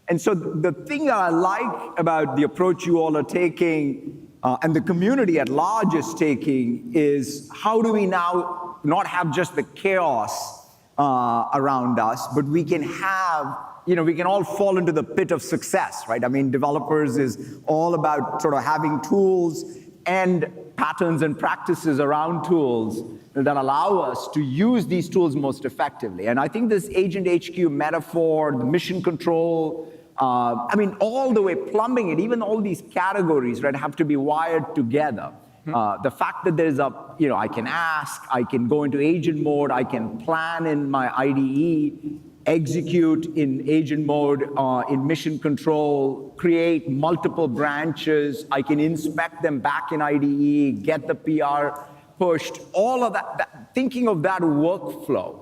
And so the thing that I like about the approach you all are taking, and the community at large is taking, is how do we now not have just the chaos around us, but we can have, we can all fall into the pit of success, right? I mean, developers is all about sort of having tools and patterns and practices around tools that allow us to use these tools most effectively. And I think this Agent HQ metaphor, the mission control, all the way plumbing it, even all these categories, right, have to be wired together. The fact that there's I can ask, I can go into agent mode, I can plan in my IDE, execute in agent mode, in mission control, create multiple branches, I can inspect them back in IDE, get the PR pushed, all of that, thinking of that workflow.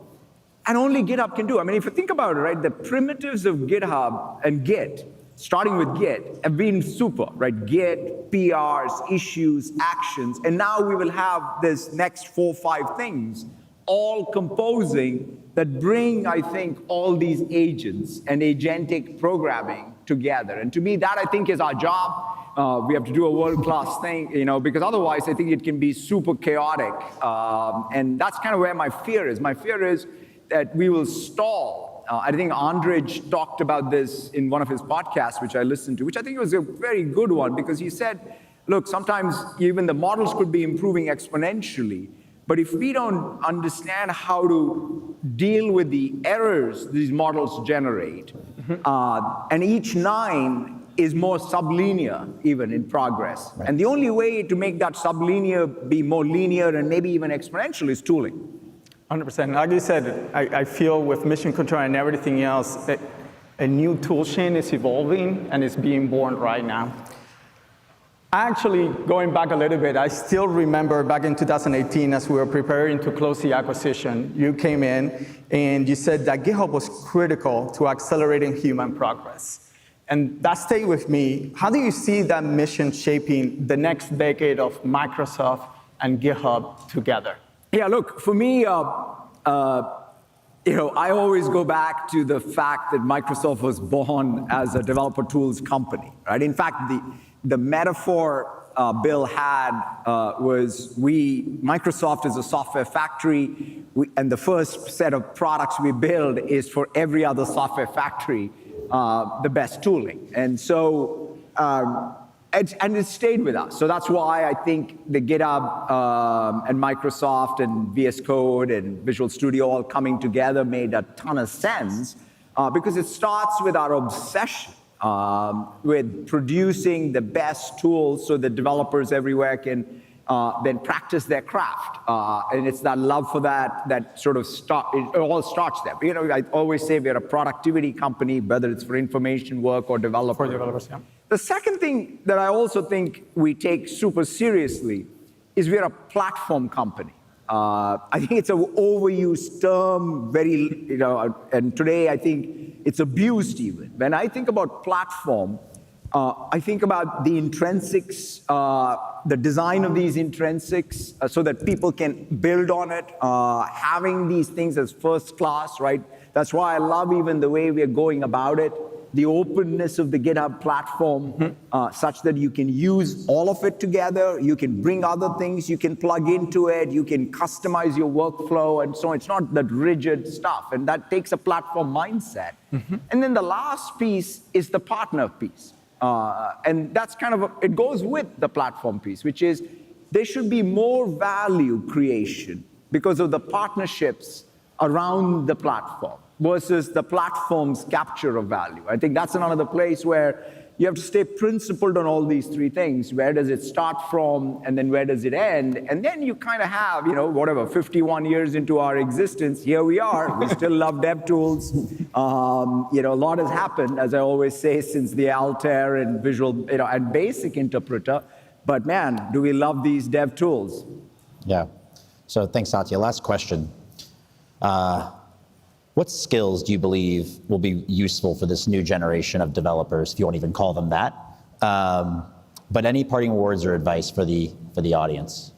And only GitHub can do. I mean, if you think about it, right, the primitives of GitHub and Git, starting with Git, have been super, right? Git, PRs, issues, actions, and now we will have this next 4 or 5 things all composing that bring, I think, all these agents and agentic programming together. And to me, that I think is our job. We have to do a world-class thing, because otherwise I think it can be super chaotic. And that's kind of where my fear is. My fear is that we will stall. I think Andrej talked about this in one of his podcasts, which I listened to, which I think was a very good one, because he said, look, sometimes even the models could be improving exponentially, but if we don't understand how to deal with the errors these models generate, and each 9 is more sublinear even in progress. Right. And the only way to make that sublinear be more linear and maybe even exponential is tooling. 100%. Like you said, I feel with mission control and everything else, that a new tool chain is evolving and it's being born right now. Actually, going back a little bit, I still remember back in 2018 as we were preparing to close the acquisition, you came in and you said that GitHub was critical to accelerating human progress. And that stayed with me. How do you see that mission shaping the next decade of Microsoft and GitHub together? Yeah, look, for me, I always go back to the fact that Microsoft was born as a developer tools company, right? In fact, the metaphor Bill had was Microsoft is a software factory, and the first set of products we build is for every other software factory, the best tooling. And so, and it stayed with us. So that's why I think the GitHub and Microsoft and VS Code and Visual Studio all coming together made a ton of sense, because it starts with our obsession with producing the best tools so that developers everywhere can then practice their craft. And it's that love for that sort of it all starts there. I always say we're a productivity company, whether it's for information work or developers. For developers, yeah. The second thing that I also think we take super seriously is we're a platform company. I think it's an overused term, and today I think it's abused even. When I think about platform, I think about the intrinsics, the design of these intrinsics so that people can build on it, having these things as first class, right? That's why I love even the way we're going about it. the openness of the GitHub platform, such that you can use all of it together, you can bring other things, you can plug into it, you can customize your workflow, and so on. It's not that rigid stuff, and that takes a platform mindset. And then the last piece is the partner piece. And that's kind of, it goes with the platform piece, which is there should be more value creation because of the partnerships around the platform versus the platform's capture of value. I think that's another place where you have to stay principled on all these three things. Where does it start from, and then where does it end? And then you kind of have, 51 years into our existence, here we are. We still love dev tools. A lot has happened, as I always say, since the Altair and Visual, and Basic Interpreter. But man, do we love these dev tools? Yeah. So thanks, Satya. Last question. What skills do you believe will be useful for this new generation of developers, if you want to even call them that? But any parting words or advice for the audience?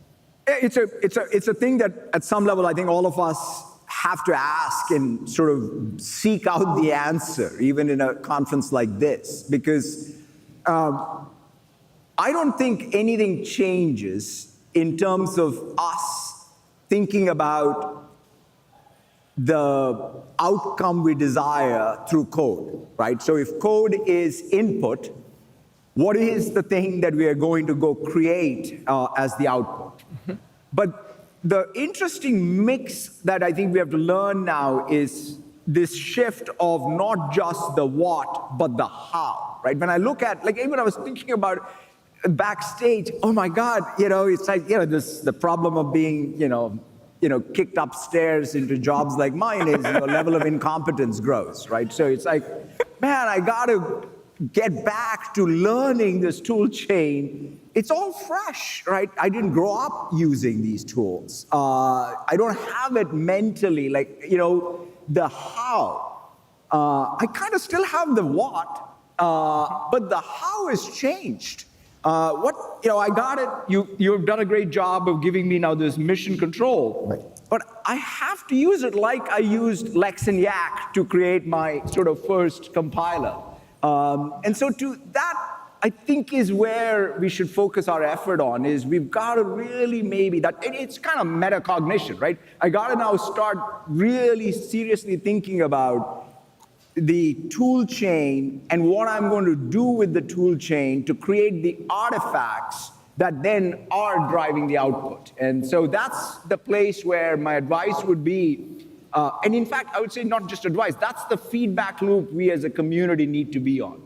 It's a thing that at some level I think all of us have to ask and sort of seek out the answer, even in a conference like this, because I don't think anything changes in terms of us thinking about the outcome we desire through code, right? So if code is input, what is the thing that we are going to go create as the output? But the interesting mix that I think we have to learn now is this shift of not just the what, but the how, right? When I look at, even I was thinking about backstage, oh my God, it's like, the problem of being, kicked upstairs into jobs like mine is your level of incompetence grows, right? So it's like, man, I got to get back to learning this tool chain. It's all fresh, right? I didn't grow up using these tools. I don't have it mentally, the how. I kind of still have the what, but the how has changed. I got it. You've done a great job of giving me now this mission control. Right. But I have to use it like I used Lex and Yak to create my sort of first compiler. And so to that, I think is where we should focus our effort on, is we've got to really it's kind of metacognition, right? I got to now start really seriously thinking about the tool chain and what I'm going to do with the tool chain to create the artifacts that then are driving the output. And so that's the place where my advice would be, and in fact, I would say not just advice, that's the feedback loop we as a community need to be on.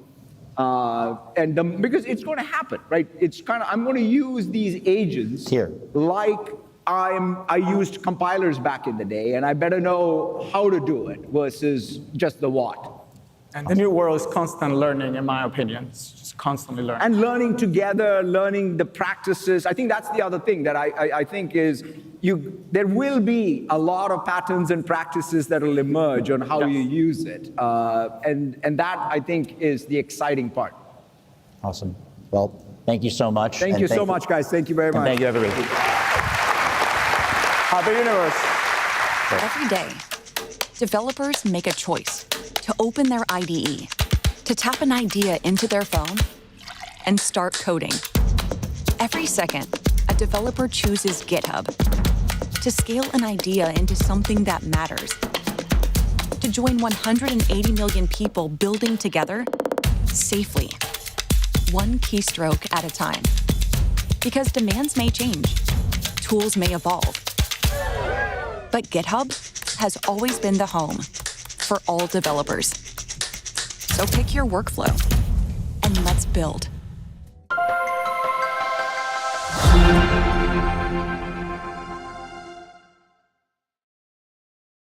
Because it's going to happen, right? I'm going to use these agents like I used compilers back in the day, and I better know how to do it versus just the what. And the new world is constant learning, in my opinion. It's just constantly learning. And learning together, learning the practices. I think that's the other thing that I think is there will be a lot of patterns and practices that will emerge on how you use it. And that, I think, is the exciting part. Awesome. Well, thank you so much. Thank you so much, guys. Thank you very much. Thank you, everybody. The universe. Every day, developers make a choice to open their IDE, to tap an idea into their phone, and start coding. Every second, a developer chooses GitHub to scale an idea into something that matters, to join 180 million people building together safely, one keystroke at a time. Because demands may change, tools may evolve, but GitHub has always been the home for all developers. So pick your workflow and let's build.